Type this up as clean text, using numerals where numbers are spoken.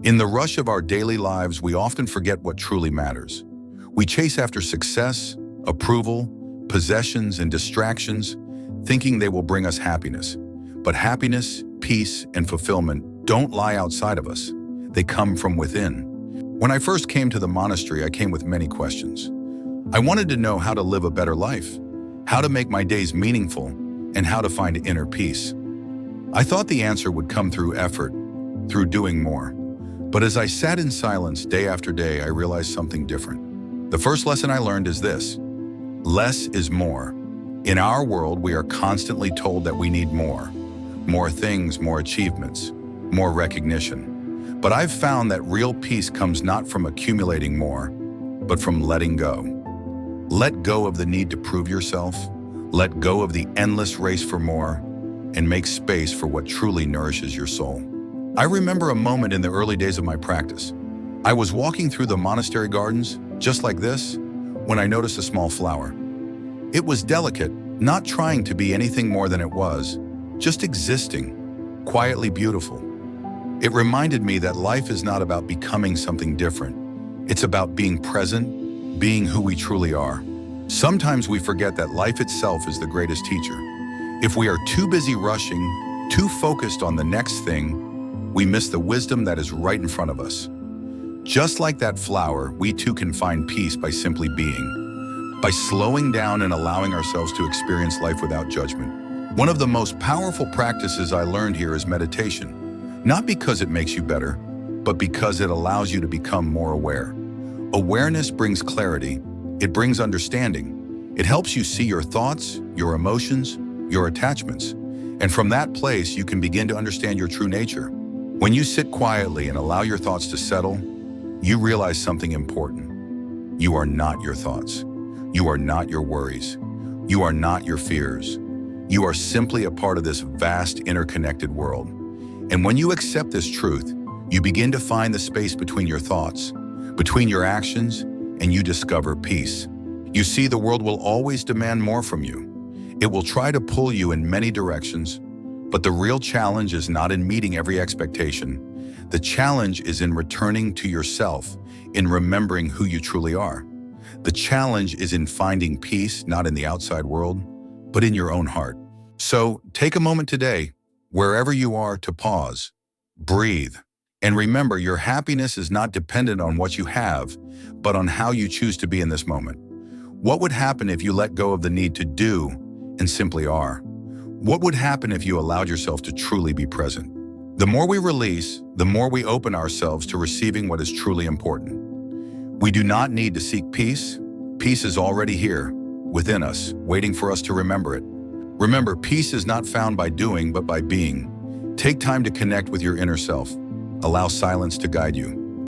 In the rush of our daily lives, we often forget what truly matters. We chase after success, approval, possessions, and distractions, thinking they will bring us happiness. But happiness, peace, and fulfillment don't lie outside of us. They come from within. When I first came to the monastery, I came with many questions. I wanted to know how to live a better life, how to make my days meaningful, and how to find inner peace. I thought the answer would come through effort, through doing more. But as I sat in silence day after day, I realized something different. The first lesson I learned is this: less is more. In our world, we are constantly told that we need more. More things, more achievements, more recognition. But I've found that real peace comes not from accumulating more, but from letting go. Let go of the need to prove yourself, let go of the endless race for more, and make space for what truly nourishes your soul. I remember a moment in the early days of my practice. I was walking through the monastery gardens, just like this, when I noticed a small flower. It was delicate, not trying to be anything more than it was, just existing, quietly beautiful. It reminded me that life is not about becoming something different. It's about being present, being who we truly are. Sometimes we forget that life itself is the greatest teacher. If we are too busy rushing, too focused on the next thing, we miss the wisdom that is right in front of us. Just like that flower, we too can find peace by simply being, by slowing down and allowing ourselves to experience life without judgment. One of the most powerful practices I learned here is meditation, not because it makes you better, but because it allows you to become more aware. Awareness brings clarity, it brings understanding. It helps you see your thoughts, your emotions, your attachments. And from that place, you can begin to understand your true nature. When you sit quietly and allow your thoughts to settle, you realize something important. You are not your thoughts. You are not your worries. You are not your fears. You are simply a part of this vast, interconnected world. And when you accept this truth, you begin to find the space between your thoughts, between your actions, and you discover peace. You see, the world will always demand more from you. It will try to pull you in many directions, but the real challenge is not in meeting every expectation. The challenge is in returning to yourself, in remembering who you truly are. The challenge is in finding peace, not in the outside world, but in your own heart. So take a moment today, wherever you are, to pause, breathe, and remember your happiness is not dependent on what you have, but on how you choose to be in this moment. What would happen if you let go of the need to do and simply are? What would happen if you allowed yourself to truly be present? The more we release, the more we open ourselves to receiving what is truly important. We do not need to seek peace. Peace is already here, within us, waiting for us to remember it. Remember, peace is not found by doing, but by being. Take time to connect with your inner self. Allow silence to guide you.